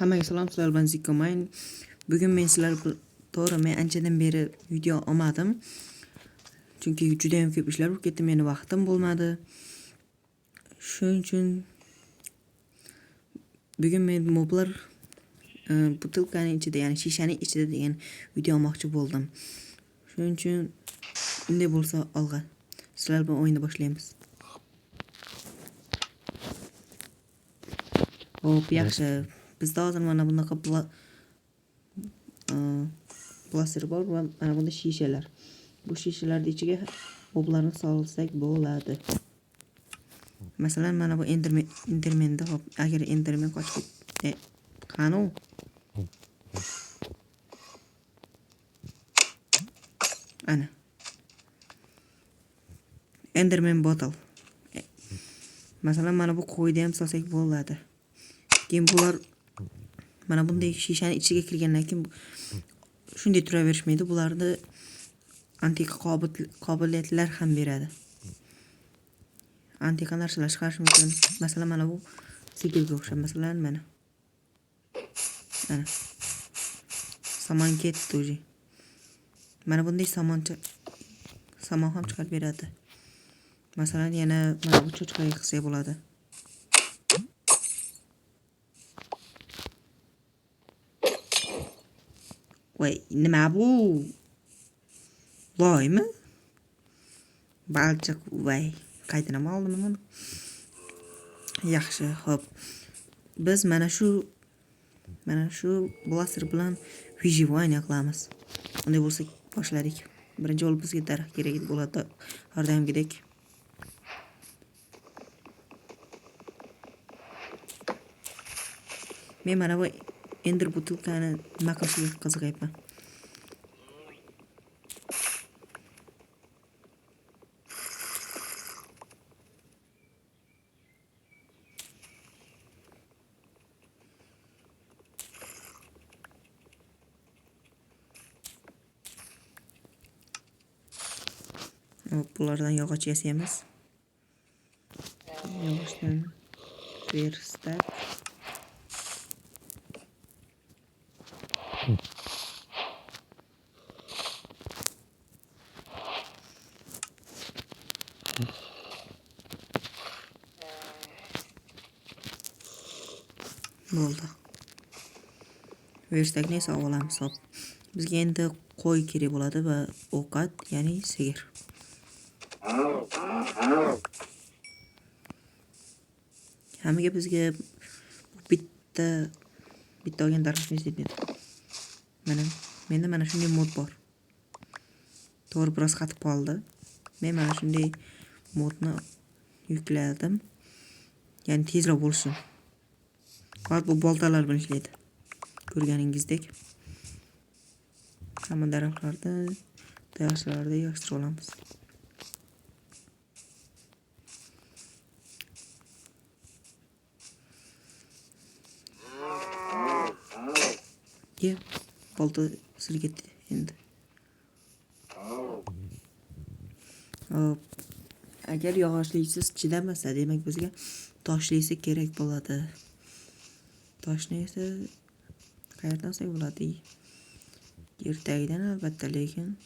Hammaga salom, sizlar bilan Zikomayn. Bugun men sizlar to'g'ri men anchadan beri video olmadim. Chunki juda ham ko'p ishlar bo'lib ketdi, meni vaqtim bo'lmadi. Shuning uchun bugun men moblar butilkaning ichida, ya'ni shishaning ichida degan video olmoqchi bo'ldim. Shuning uchun unday bo'lsa olg'a sizlar bilan o'yinni boshlaymiz. Hop, yaxshi. Bizda hozir mana bunaqa plastik bor va mana bunda shishalar. Bu shishalarning ichiga moblarni solsak bo'ladi. Masalan, mana bu endermenda hop, agar endermen qochib qani ana endermen bottle. Masalan, mana bu qo'yda ham solsak bo'ladi. Keyin bular mana bunday shishaning ichiga kirgandan keyin shunday turaverishmaydi. Bularni antiqa qobiliyatlar ham beradi. Antiqa narsalar chiqarish mumkin. Masalan, mana bu sigirga o'xshab. Masalan, mana samon ketdi o'zi. Mana bunday samon ham chiqarib beradi. Masalan, yana mana bu cho'chqaga qilsak bo'ladi. Voy, nima bu? Loymi? Balchiq, voy. Qaytadan oldim buni. Yaxshi, xo'p. Biz mana shu blaster bilan vyijivaniya qilamiz. Unday bo'lsa boshladik. Birinchi bo'lib bizga daraxt kerak bo'ladi. Har doimgidek. Men mana bu ender butilkani nima qilishiga qiziqayapman. Bulardan yog'och yasaymiz. Yog'ochdan verstak. Bo'ldi. Verstakni esa olamiz. Bizga endi qo'y kerak bo'ladi va ovqat, ya'ni sigir. Hammaga bizga bitta olgan daraxtni izlaydi. Menda mana shunday mod bor. To'g'ri biroz qatib qoldi. Men mana shunday modni yukladim. Ya'ni tezroq bo'lsin. Faqat bu boltalar bilan ishlaydi. Ko'rganingizdek. Hamma daraxtlarda, daraxtlarda yig'ishtirib olamiz. Bolta sirgitdi endi. Agar yog'ochlisiz chidamasa, demak bizga toshlisi kerak bo'ladi. Toshni esa qayerdan olsak bo'ladi? Yer tagidan albatta, lekin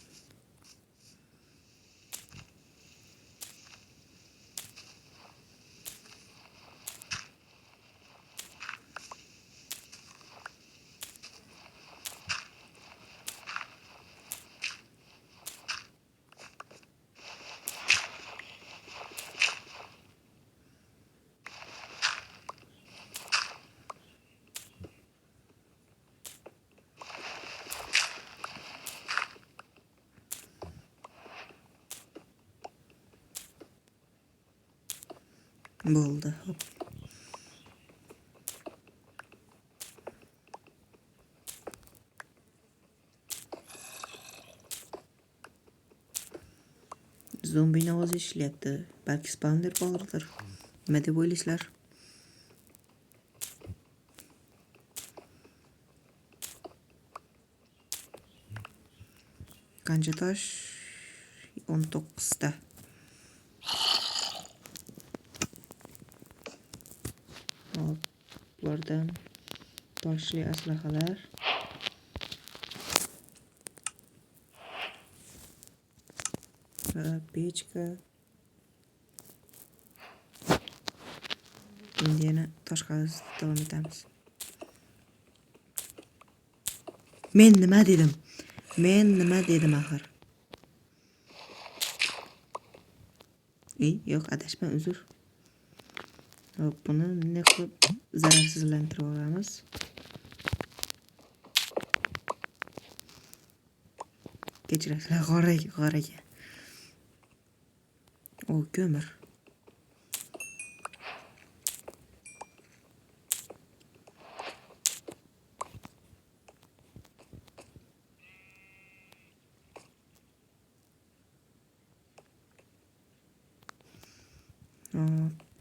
bo'ldi. Zombini ovozi ishlayapti. Balki spawner bordir. Nima deb o'ylaysizlar? Qancha tosh? 19 ta. Bulardan Toshli aslahalar. Pechka. Endi yana tosh qazishda davom etamiz. Men nima dedim axir? Yo'q, adashma, uzr. Hop, buni ne qilib zararsizlantirib olamiz. Kechirasizlar, g'oraga. O, ko'mir.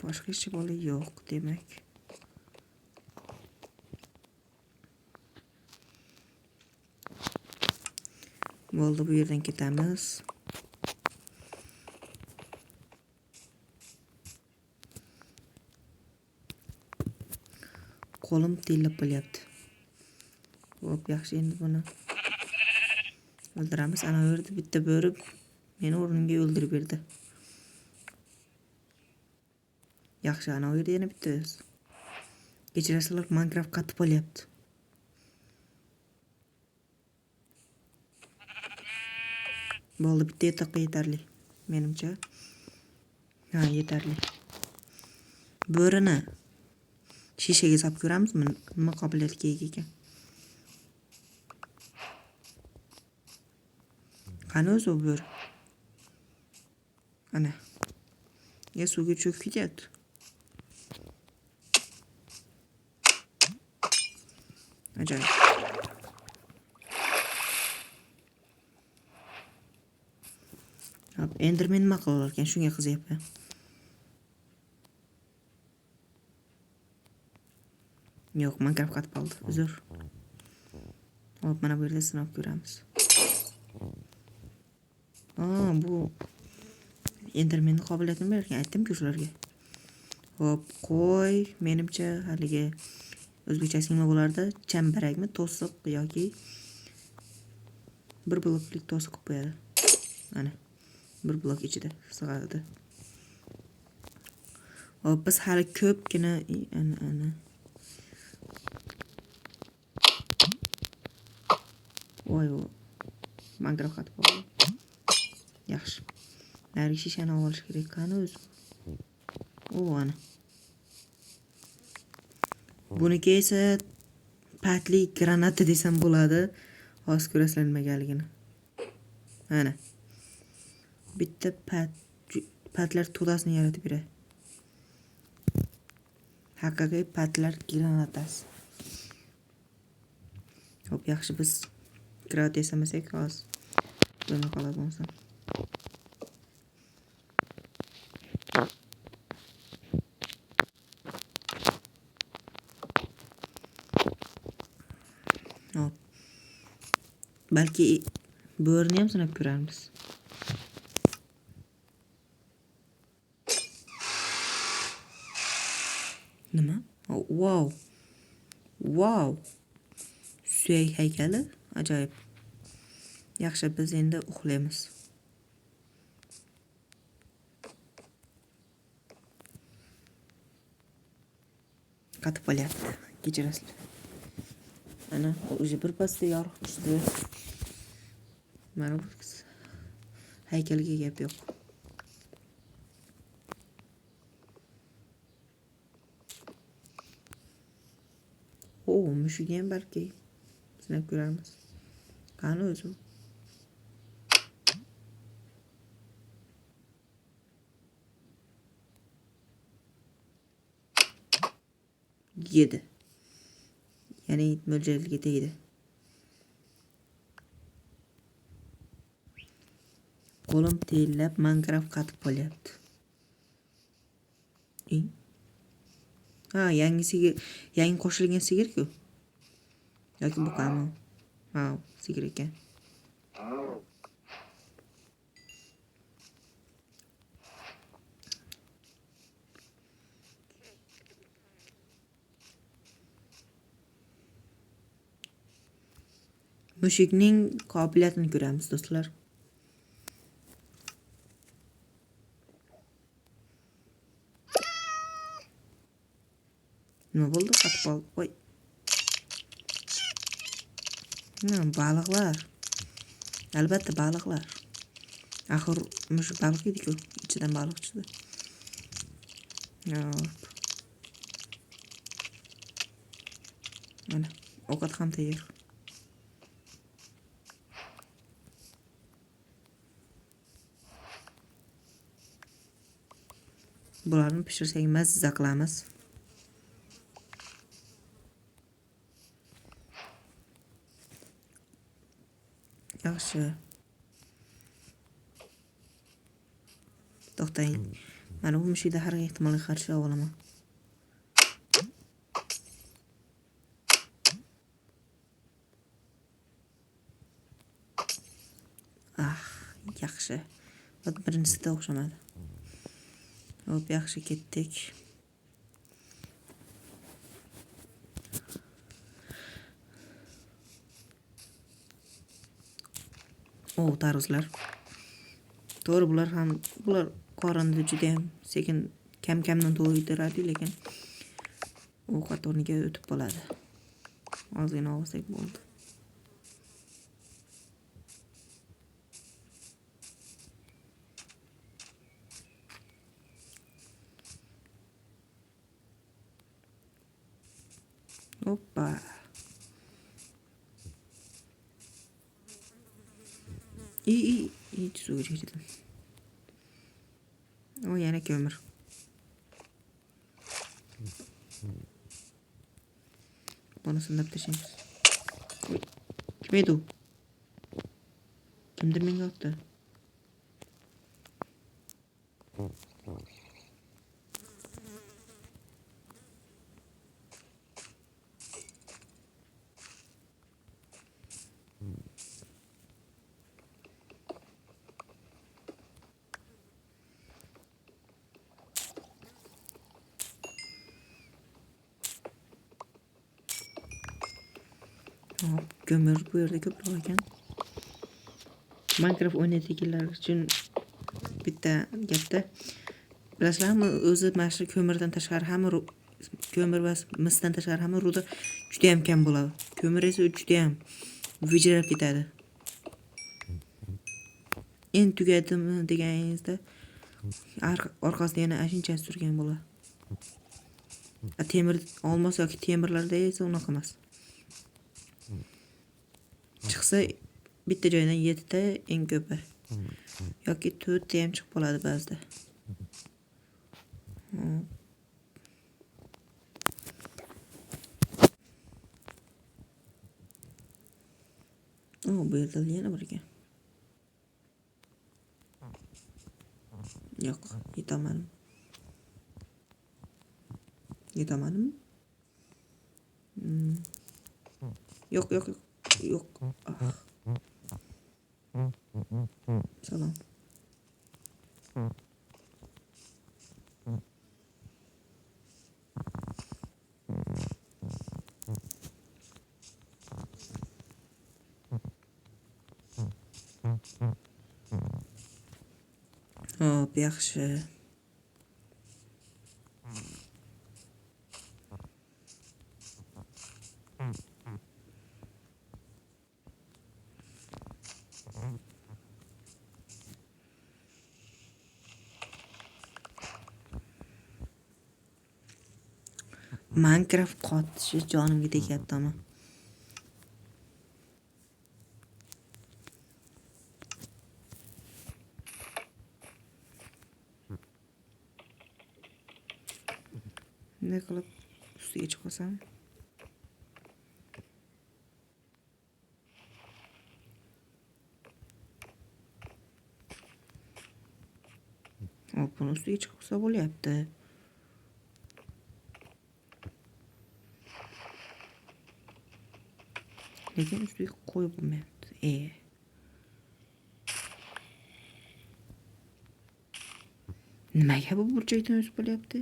Boshqa hech bola yo'q, demak. Bo'ldi, bu yerdan ketamiz. Qo'lim tellab qolyapti. Xo'p, yaxshi, endi buni o'ldiramiz. Ana yerda bitta bo'ri meni o'rnimga o'ldirib berdi. Yaxshi, ana yerda yana bitta. Kechirasizlar, Minecraft qatib qolyapti. Bo'ldi, bitta yotoqqa yetarli. Menimcha. Ha, yetarli. Bo'rini shishaga solib ko'ramizmi? Nima qobiliyatga ega ekan? Qani o'zi u bo'ri? Ana. Suvga cho'kib ketyapti. Ajoyib. Hop, Enderman nima qilar ekan? Shunga qizyapman. Yo'q, Minecraft qatib qoldi. Uzr. Hop, mana bu yerda sinab ko'ramiz. Bu Endermanning qobiliyatini bergan, aytdim-ku shularga. Hop, qo'y, menimcha haligi o'zbekchasi nima bo'lardi? Chambarakmi, to'siq yoki bir bloklik to'siq qilib qo'yadi. Mana bir blok ichida sig'adi. Hop, biz hali ko'pgina ana voy, Minecraft qatib qoldi. Yaxshi. Narigi shishani olish kerak. Qani o'zi? Ana. Buniki esa patli granata desam bo'ladi. Hozir ko'rasizlar nimagaligini. Ana. Bitta patlar to'dasini yaratib beradi. Haqiqiy patlar granatasi. Hop, yaxshi, biz granat desamasak hozir bo'lmay qoladi bo'lsa. Hop. Balki bo'rini ham sinab ko'ramiz. Nima? Wow. Suyak haykali. Ajoyib. Yaxshi, biz endi uxlaymiz. Qatib qolyapti. Kechirasizlar. Ana, o'zi bir pasda yorug' tushdi. Mana bu haykalga gap yo'q. Mushugi ham balki sinab ko'ramiz. Qani o'zi? Yedi. Ya'ni mo'ljalga tegdi. Qo'lim tellab Minecraft qatib qolyapti. Yangi qo'shilgan sigir-ku. Yoki bu qami? Sigir ekan. mushukning qobiliyatini ko'ramiz do'stlar. Nima bo'ldi? Qatib qoldi. Voy. Baliqlar. Albatta baliqlar. Axir mushuk baliq edi-ku, ichidan baliq chiqdi. Mana, ovqat ham tayyor. Bularni pishirsak mazza qilamiz. Yaxshi. To'xtang. Mana bu mushukda har ehtimolga qarshi olaman. Yaxshi. Birinchisida o'xshamadi. Hop, yaxshi ketdik. Tarvuzlar. To'g'ri, bular qorinni juda ham sekin kam-kamdan to'ydiradi, lekin ovqat o'rniga o'tib qoladi. Ozgina olsak bo'ldi. Hoppa. Hiç su girdim. O yana kömür. Bana sındırıp taşıyınız. Kimeydi o? Kimdir beni attı? Kömür bu yerda ko'proq ekan. Minecraft o'ynaydiganlar uchun bitta gapda. Bilasizlarmi, o'zi mana shu ko'mirdan tashqari hamma ko'mir va misdan tashqari hamma ruda juda ham kam bo'ladi. Ko'mir esa juda ham vijrab ketadi. Endi tugadimi deganingizda orqasida yana ashinchasi turgan bo'ladi. Temir olmos yoki temirlarda esa unaqa emas. Chiqsa bitta joydan 7 ta eng ko'pi yoki 4 ta ham chiqib qoladi ba'zida. Bu yerda yana bir ekan. Yo'q, yetolmadim. Yo'q. Salom. Hop, yaxshi. Minecraft qotishi jonimga tegyapti ama. Ne qilib ustiga chiqsam? Buni ustiga chiqsa bo'lyapti. Lekin ustiga qo'yib bo'lmayapti. Nimaga bu burchakdan o'sib bo'lyapti?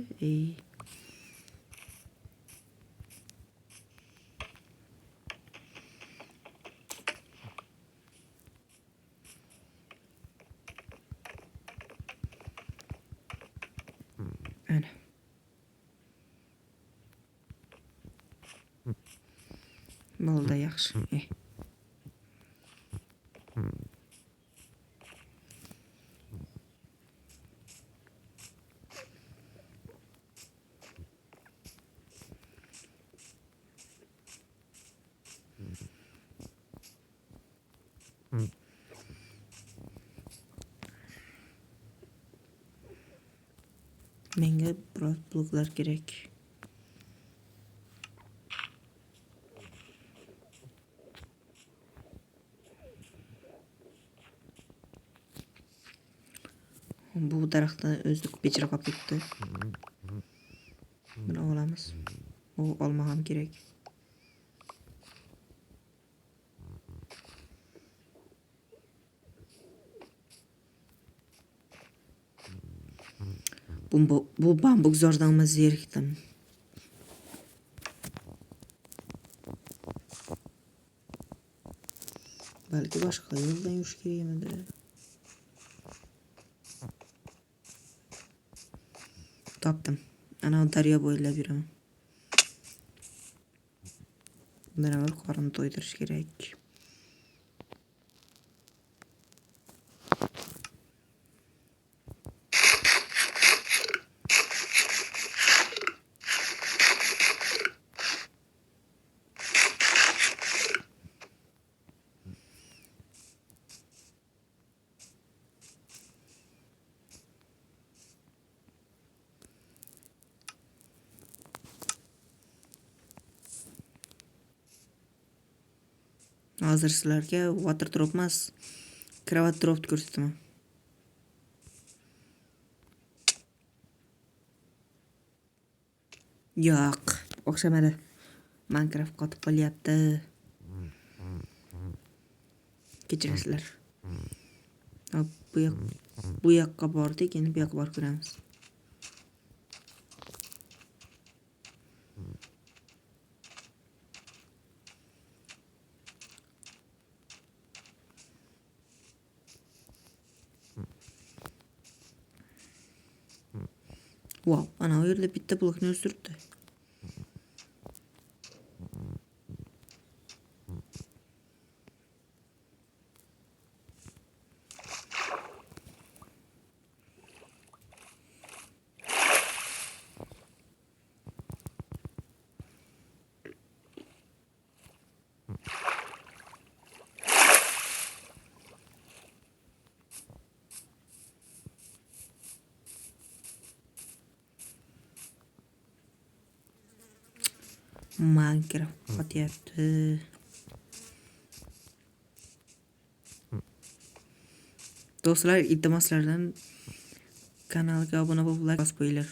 Ana. Bo'ldi, yaxshi. Menga biroz bloklar kerak. Bu daraxtni o'zida ko'pchilik qolib ketdi. Buni olamiz. U olma ham kerak. Bu bambuk zordan zerikdim. Balki boshqa yo'ldan yurish kerakmidi? Topdim. Ana daryo bo'ylab yuraman. Bundan avval qorinni to'ydirish kerak. Hozir sizlarga water drop emas, kravat drop ko'rsataman. Yo'q, o'xshamadi. Minecraft qotib qolyapti. Kechirasizlar. Bu yoqqa bordik, endi bu yoqqa borib ko'ramiz. Wow, ana o yerda bitta blokni o'stiribdi. Minecraft qotyapti. Do'stlar, iltimoslardan kanalga obuna bo'lib like bosib qo'yinglar.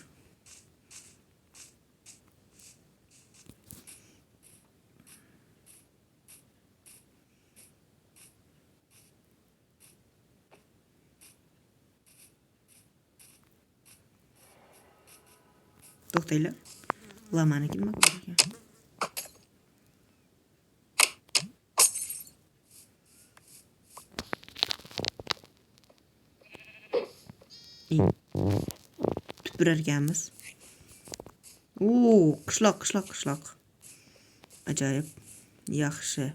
To'xtanglar. Lamaniki nima qilgan? Tupurarkanmiz. Qishloq. Ajoyib. Yaxshi.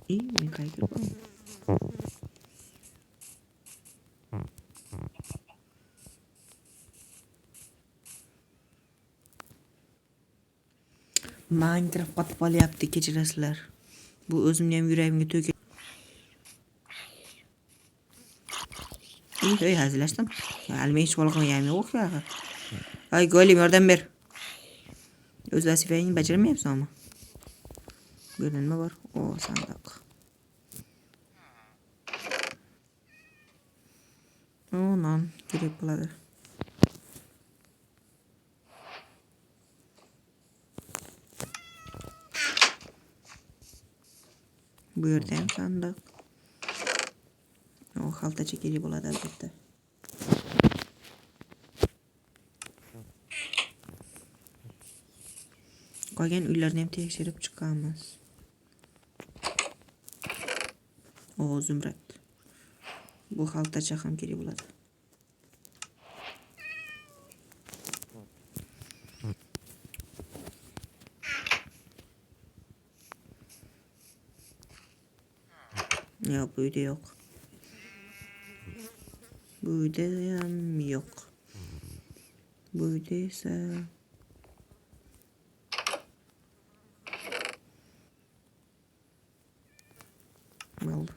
Men qayerga boraman? Minecraft qotib qolyapti, kechirasizlar. Bu o'zimni ham yuragimga to'kib. Ey, hazillashdim. Almay ish qilgan yo'q ya. Ay, Golim, yordam ber. O'z vazifangni bajarmayapsanmi? Bu yerda nima bor? O, sandiq. Non kerak bo'ladi. Bu yerda ham sandiq. O, xaltacha kerak bo'ladi albatta. Qolgan uylarni ham tekshirib chiqamiz. O, zumrad. Bu xaltacha ham kerak bo'ladi. Yok, bu uyda yok. Bu uyda ham yok. Bu uyda esa oldu.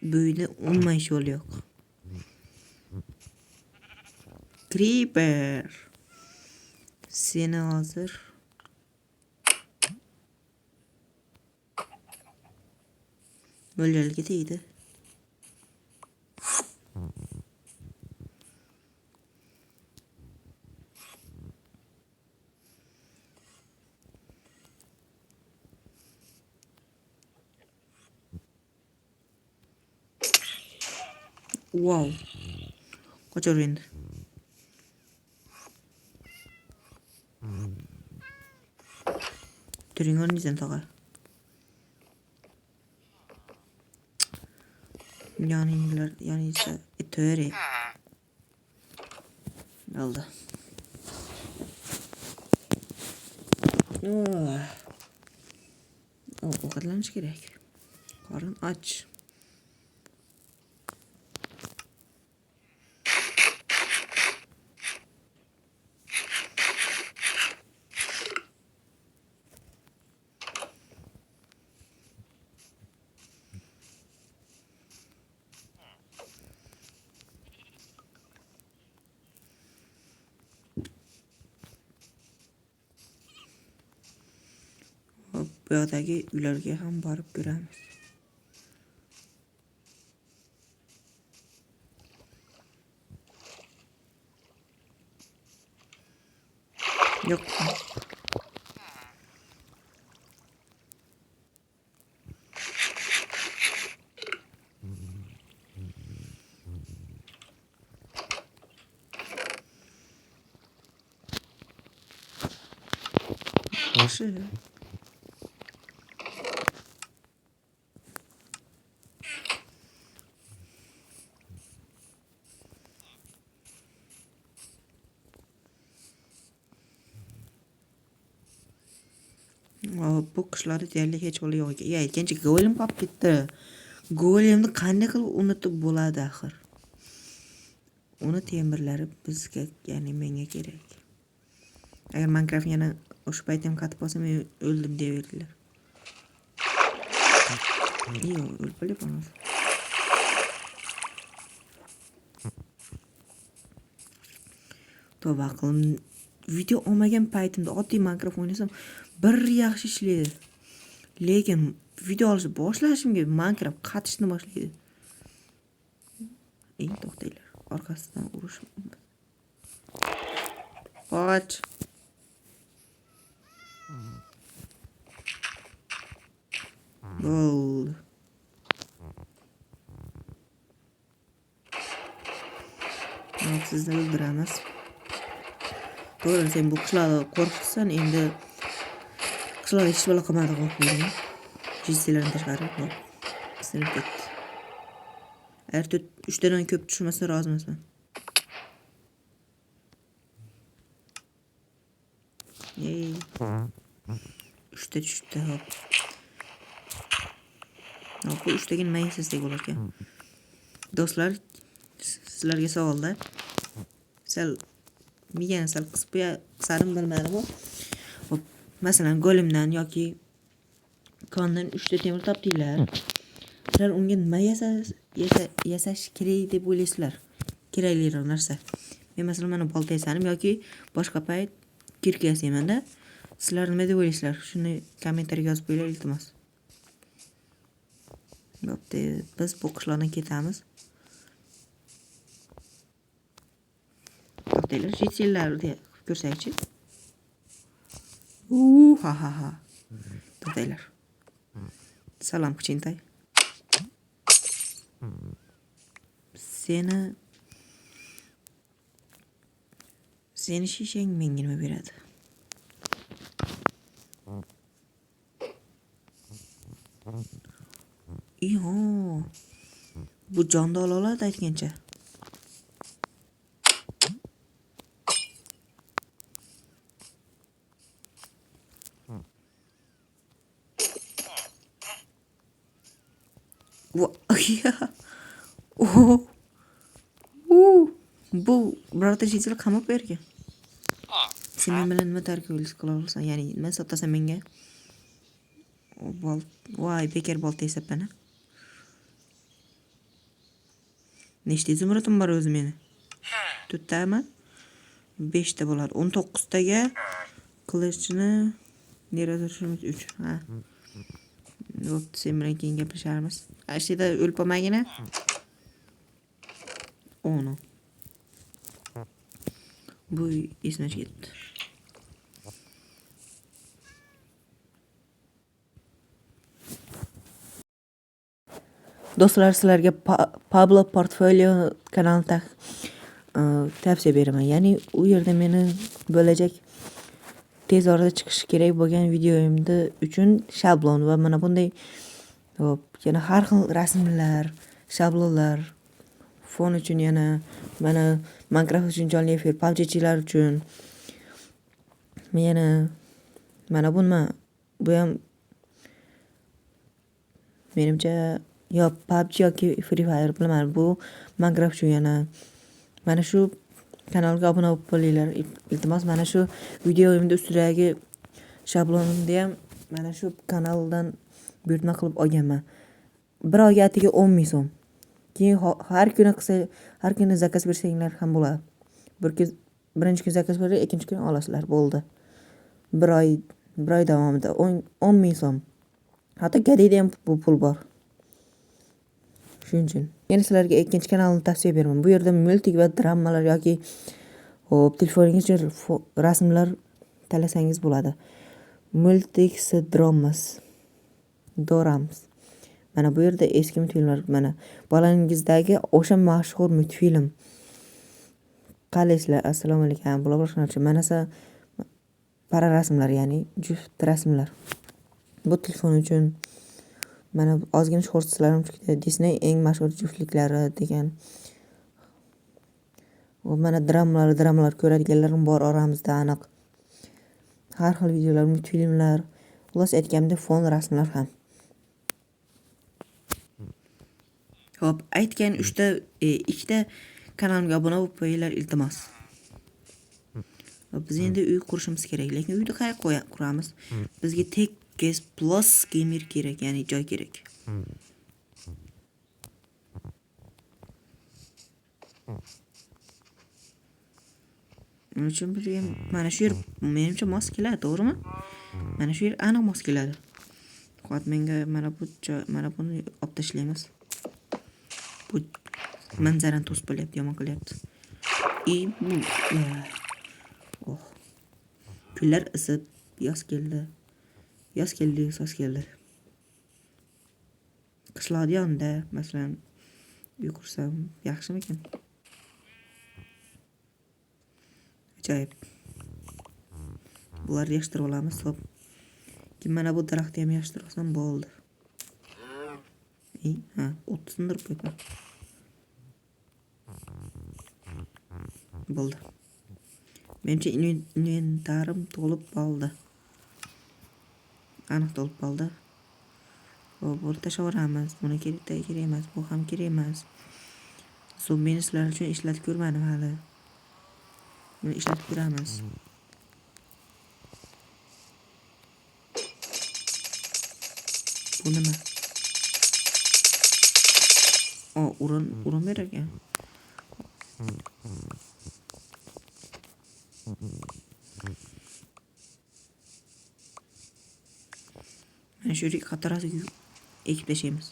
Bu uyda olmayış yol yok. Creeper. Seni hazır. Öldürülge değildi. Wow. Kaçar endi. Turing o'rningizdan tog'a. Yani ise töre. Oldu. Ovqatlanish kerak. Qorin och. Hop, bu yoqdagi uylarga ham borib ko'ramiz. Yo'q. Yaxshi. Bu qishlarda deyarli hech bola yo'q ekan. Aytgancha golem qolib ketdi. Golemni qanday qilib unutib bo'ladi axir? Uni temirlari bizga, ya'ni menga kerak. Agar Minecraft yana o'sha paytim qatib qolsa, men o'ldim deyaverdilar. Yo'q, o'lib qolibman. Tavba qilim. Video olmagan paytimda oddiy Minecraft o'ynasam bir yaxshi ishlaydi. Lekin video olishni boshlashimga Minecraft qatishni boshlaydi. To'xtanglar. Orqasidan urish. Qoch. Bo'ldi. Sizni o'ldiramiz. To'g'ri, sen bu qishloqda qo'rqitsan, endi qishloqda hech bola qolmadi qo'rqmaydi. Jinsilarni tashqari qo'yib. Sinib ketdi. Agar 3 tadan ko'p tushmasa rozi emasman. Ey. 3 ta tushdi, hop. Bu 3 tagin nima yasasdak bo'lar ekan? Do'stlar, sizlarga savolda. Sal miyani sal qisardim bilmadim. Hop, masalan, golimdan yoki kondan 3 ta temir topdinglar. Sizlar unga nima yasash kerak deb o'ylaysizlar? Kerakliroq narsa. Men masalan mana bolta yasadim yoki boshqa payt kirka yasaymanda. Sizlar nima deb o'ylaysizlar? Shuni kommentariyaga yozib qo'yinglar, iltimos. Bo'pti, biz bu qishloqdan ketamiz. To'xtanglar, jitsillarni ko'rsaychi. Ha. To'xtanglar. Salom, kichintay. Seni shishang menga nima beradi? Iyo. Bu jonda ola oladi aytgancha. Oh. Bu birorta jizil qamab bergan. Sen men bilan nima tarkiblik qila olasan? Ya'ni nima sotasan menga? Voy, bekar bolta hisoblanadi. Nechta zumradim bor o'zi meni? 4tami? 5ta bo'ladi. 19 taga qilichni nerada turishimiz 3. Ha. Bo'pti, sen bilan keyin gaplasharmiz. Ashida o'lpamagina. Ono. Bu esdan ketdi. Do'stlar, sizlarga Pablo Portfolio kanalida tavsiya beraman. Ya'ni u yerda meni bo'lajak tez orada chiqishi kerak bo'lgan videoyimda uchun shablon va mana bunday yana har xil rasmlar, shablonlar, fon uchun yana mana Minecraft uchun jonli efir, PUBG'chilar uchun yana mana bu nima? Bu ham menimcha yo PUBG yoki Free Fire bilmadim. Bu Minecraft uchun yana mana shu kanalga obuna bo'linglar. Iltimos, mana shu videoyimda ustidagi shablonimni ham mana shu kanaldan buyurtma qilib olganman. Bir oyga atiga 10 ming so'm. Keyin har kuni zakaz bersanglar ham bo'ladi. Birinchi kun zakaz berib, ikkinchi kun olasizlar, bo'ldi. Bir oy davomida 10 ming so'm. Hatto gadida ham bu pul bor. Shuning uchun yana sizlarga ikkinchi kanalni tavsiya beraman. Bu yerda multik va dramalar yoki telefoningizga rasmlar talasangiz bo'ladi. Multics Dorams. Mana bu yerda eski multfilmlar, mana bolalingizdagi o'sha mashhur multfilm. Qalaysizlar, assalomu alaykum. Bular boshqacha. Manasa para rasmlar, ya'ni juft rasmlar. Bu telefon uchun mana ozgina shortslarim chiqdi. Disney eng mashhur juftliklari degan. Va mana dramalar ko'radiganlarim bor oramizda aniq. Har xil videolar, multfilmlar, xullas aytganda fon rasmlar ham. Hop, aytgan 2ta kanalimga obuna bo'lib qo'yinglar, iltimos. Biz endi uy qurishimiz kerak, lekin uyni qayerga quramiz? Bizga tekis plus gamer kerak, ya'ni joy kerak. Uning uchun bizga mana shu yer menimcha mos keladi, to'g'rimi? Mana shu yer aniq mos keladi. Qo'yat menga mana buni olib tashlaymiz. Bu manzarani to'sib bo'lyapti, yomon qilyapti. Kunlar isib, yoz keldi. Qishloqda yonda, masalan, uy qursam yaxshimikan? Ajoyib. Bularni yig'ishtirib olamiz, hop. Keyin mana bu daraxtni ham yig'ishtirib olsam bo'ldi. Ha, o't sindirib qo'ydim. Bo'ldi. Menimcha inventarim to'lib qoldi. Aniq to'lib qoldi. Buni tashlaveramiz. Buni kerak emas, bu ham kerak emas. Zombini sizlar uchun ishlatib ko'rmadim hali. Buni ishlatib ko'ramiz. Bu nima? Urin berar ekan. Mana shu yerga qatorasiga ekib tashlaymiz.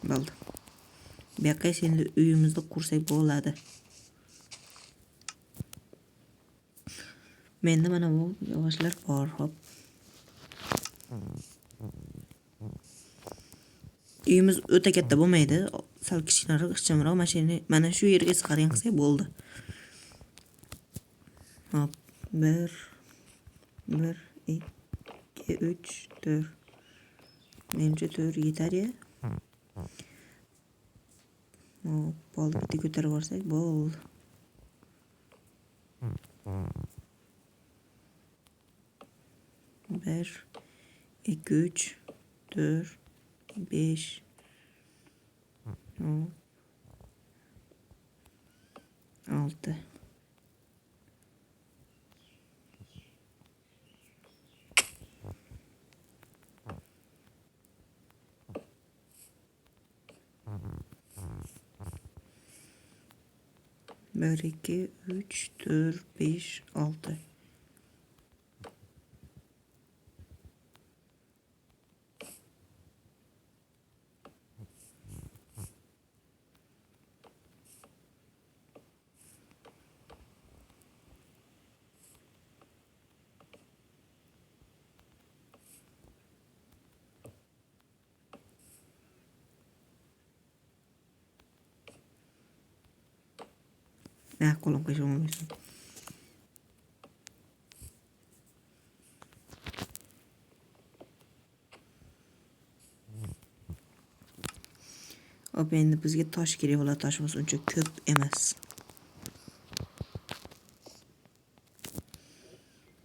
Bo'ldi. Bu yoqqa endi uyimizni qursak bo'ladi. Menda mana bu yog'ochlar bor, hop. Uyimiz o'ta katta bo'lmaydi, sal kichikroq, ixchamroq, mana shu yerga sig'argan qilsak bo'ldi. Hop. 1 1 2 3 4. Menimcha 4 yetar ya. Hop, bo'ldi. Bitta ko'tarib olsak bo'ldi. 1 2 3 4 5 6. Bir, iki, üç, dört, beş, altı. Qo'lim qo'shilmasin. Hop, endi bizga tosh kerak bo'ladi. Toshimiz uncha ko'p emas.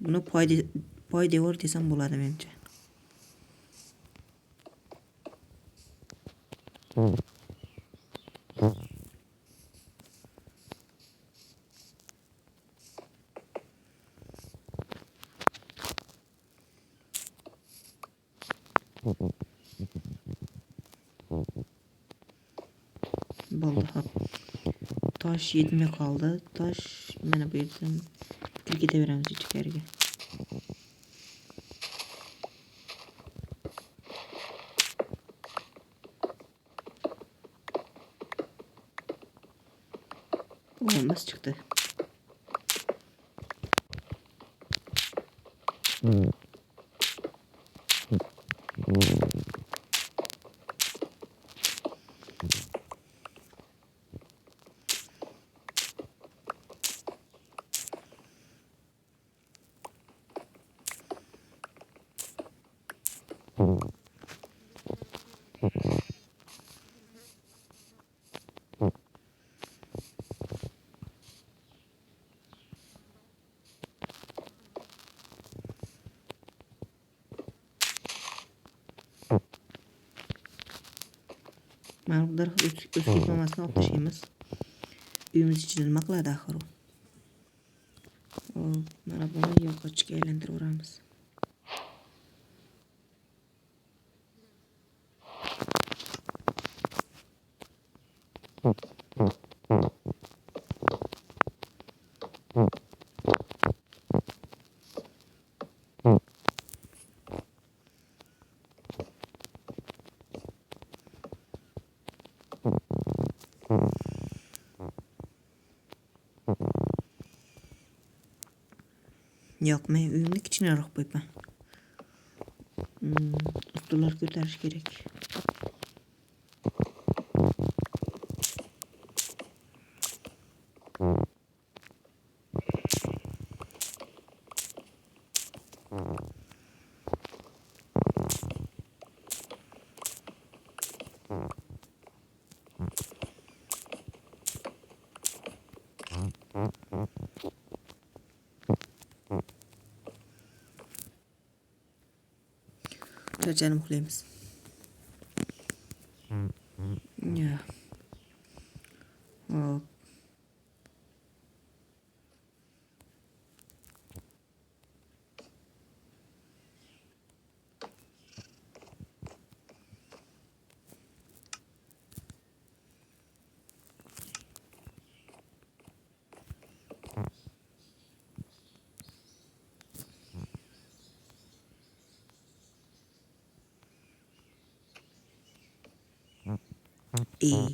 Buni poy devor desam bo'ladi menimcha. Bo'ldi, hop. Tosh yetmay qoldi. Tosh mana bu yerdan kirib ketaveramiz ichkariga. Olmaz çıktı. Mana bu daraxt o'sib ketmamasini olib tashlaymiz. Uyimiz ichida nima qiladi axir u? Mana buni yog'ochga aylantiraveramiz. Yo'q, men uyimni kichkinaroq qo'yibman. Ustunlar ko'tarish kerak. Charchanim uxlaymiz. Ya. Hop. İyi.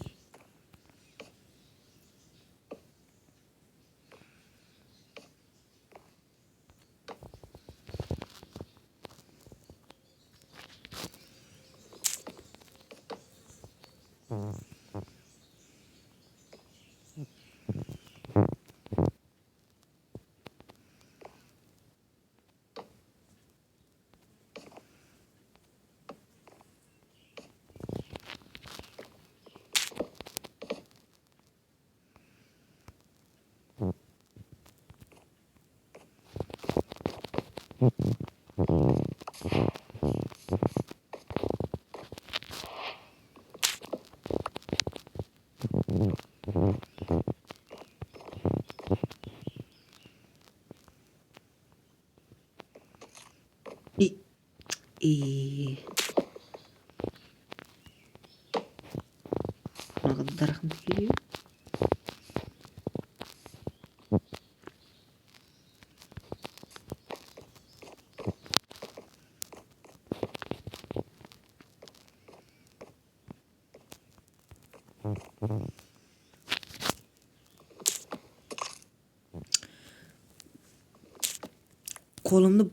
Bunaqa daraxtni tikiliyor. Qo'limni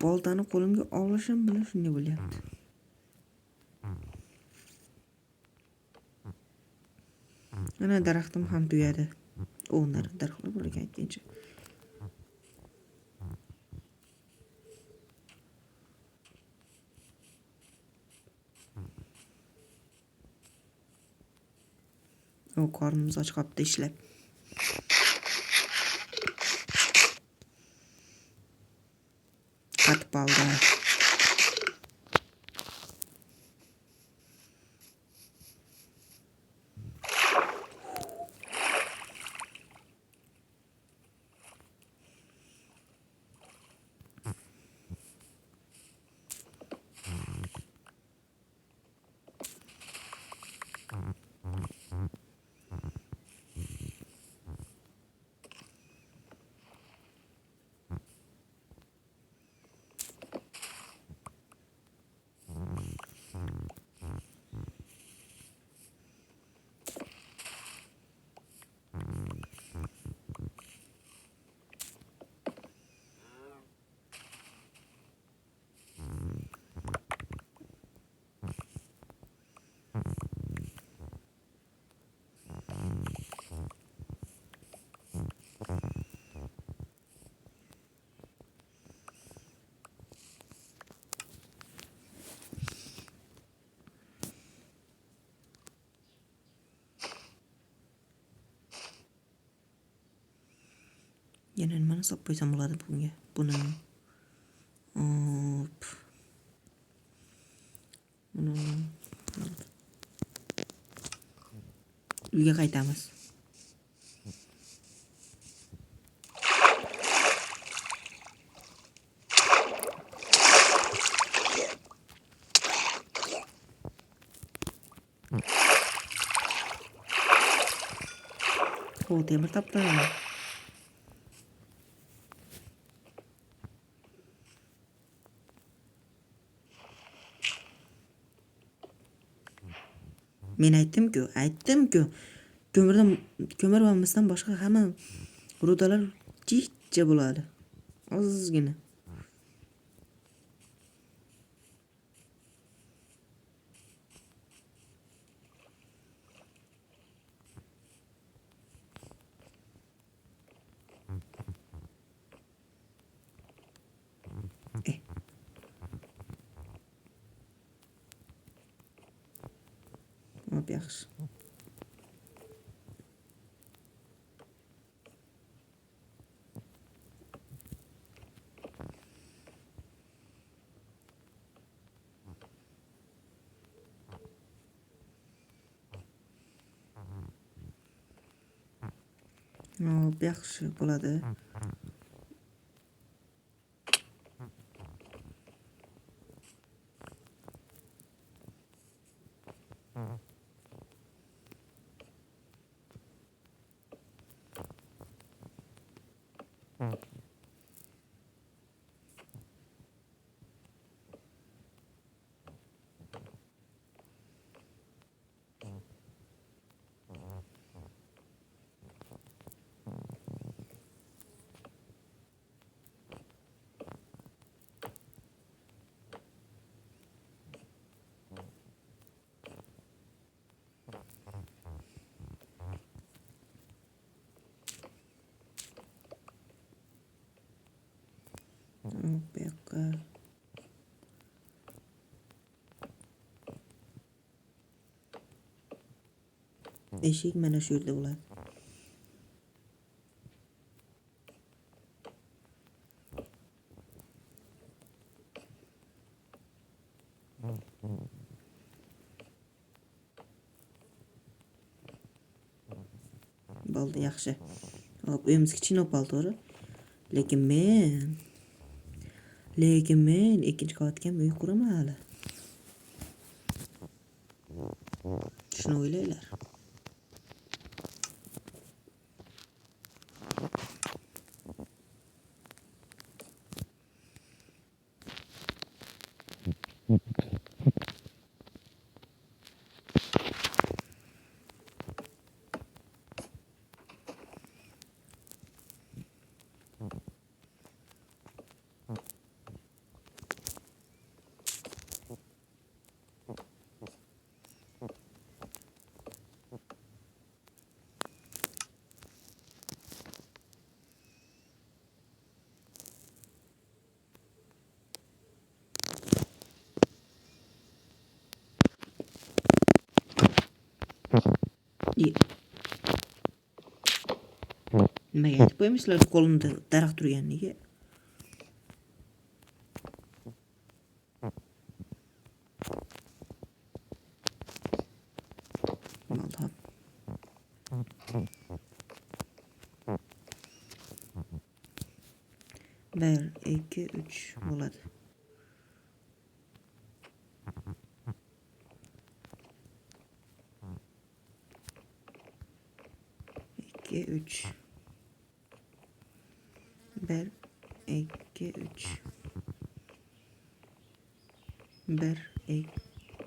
boltani qo'limga olishim bilan shunday bo'lyapti. Mana daraxtim ham tugadi. O'nlar daraxtlar bor ekan aytgancha. O qornimiz och qolibdi ishlab. Qatib oldi. Yana nimani solib qo'ysam bo'ladi bunga? Buni hop. Buni uyga qaytamiz. O temir topdim. Men aytdim-ku, ko'mir va misdan boshqa hamma rudalar jichcha bo'ladi. Ozgina. Hop yaxshi. Hop yaxshi bo'ladi. Bu yoqqa eshik mana shu yerda bo'ladi. Bo'ldi, yaxshi. Hop, uyimiz kichkina bo'ldi, to'g'ri? Lekin men ikkinchi qavatga ham uy quraman hali. Shuni o'ylanglar. Nimaga aytib qo'ymysizlar qo'limda daraxt turganiga? Malham. 1, 2, 3 bo'ladi. 2, 3. 1, 2, 3. 1, 2,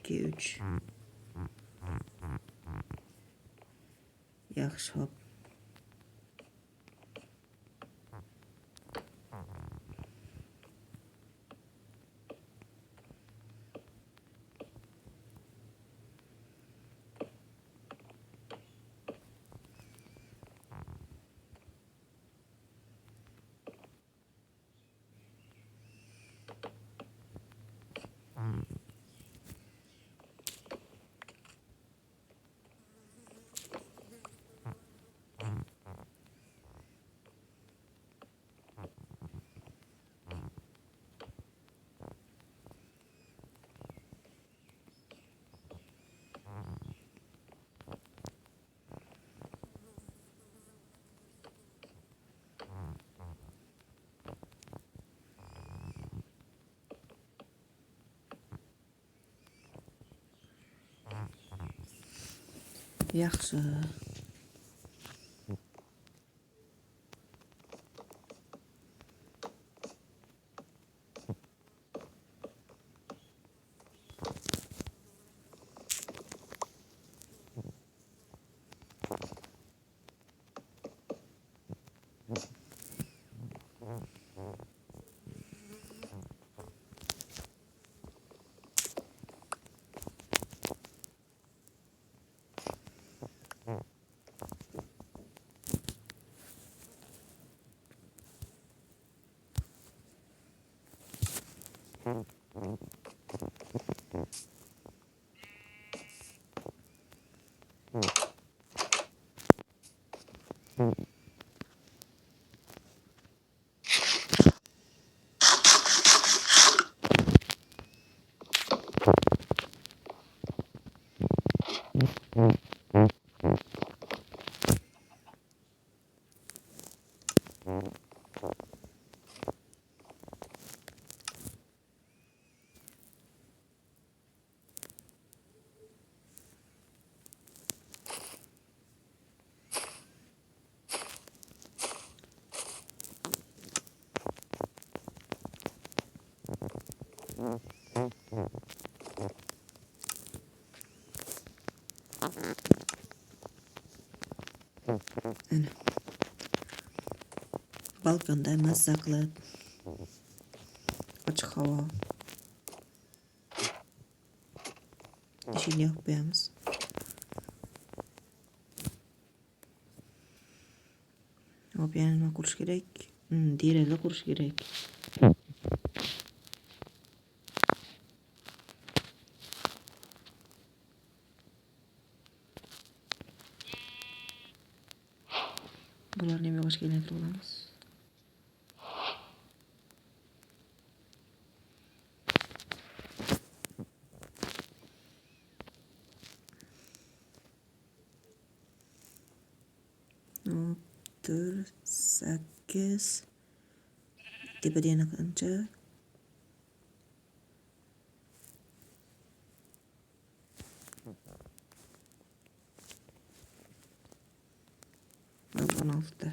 3. Yaxshi, hop. Yaxshi. Ana. Balkonda mazza qilib ochiq havo. Eshikni yopib qo'yamiz. Hop, yana nima qurish kerak? Deraza qurish kerak. Bularni ham yog'ochga aylantirib olamiz. To'rt, 8. Tepada yana qancha? 16'da.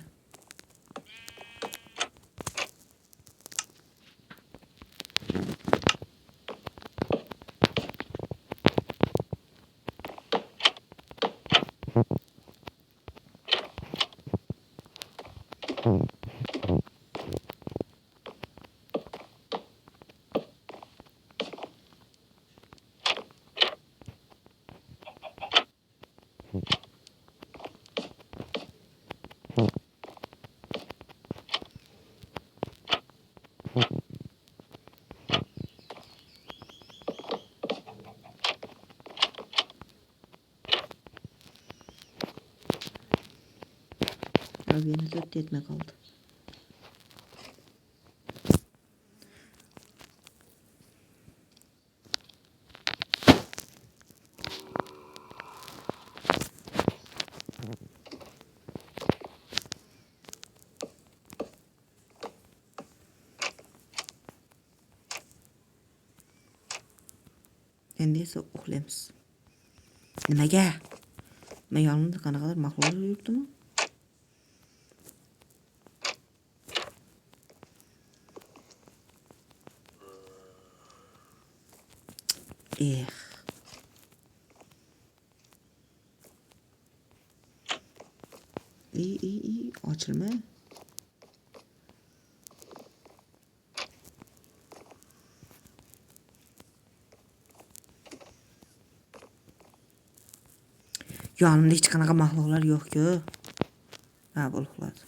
Abi yine 4 yetme kaldı. Endi esa uxlaymiz. Nimaga? Men yonimda qanaqadir mahluqlar yuribdimi? İyi açılma. Yonimda hech qanaqa mahluqlar yo'q-ku. Ha, bu uxladi.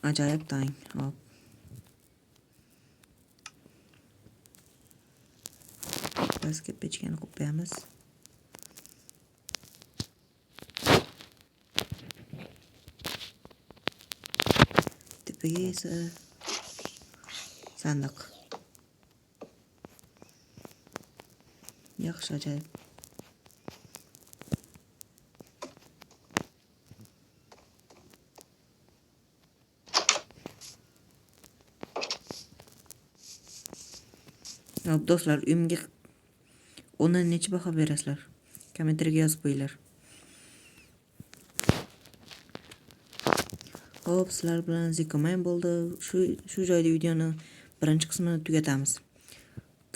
Ajoyib tong. Hop. Pastga pechkani qo'yib qo'yamiz. Tepaga esa sandiq. Yaxshi, ajoyib. Hop do'stlar, uyimga o'ndan necha baho berasizlar? Kommentariyga yozib qo'yinglar. Hop, sizlar bilan Zikoman bo'ldi. Shu joyda videoni birinchi qismini tugatamiz.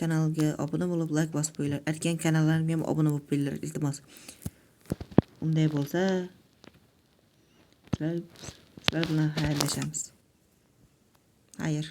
Kanalga obuna bo'lib, like bosib qo'yinglar. Aytgan kanallarimga ham obuna bo'lib qo'yinglar, iltimos. Unday bo'lsa, sizlar bilan xayrlashamiz. Xayr.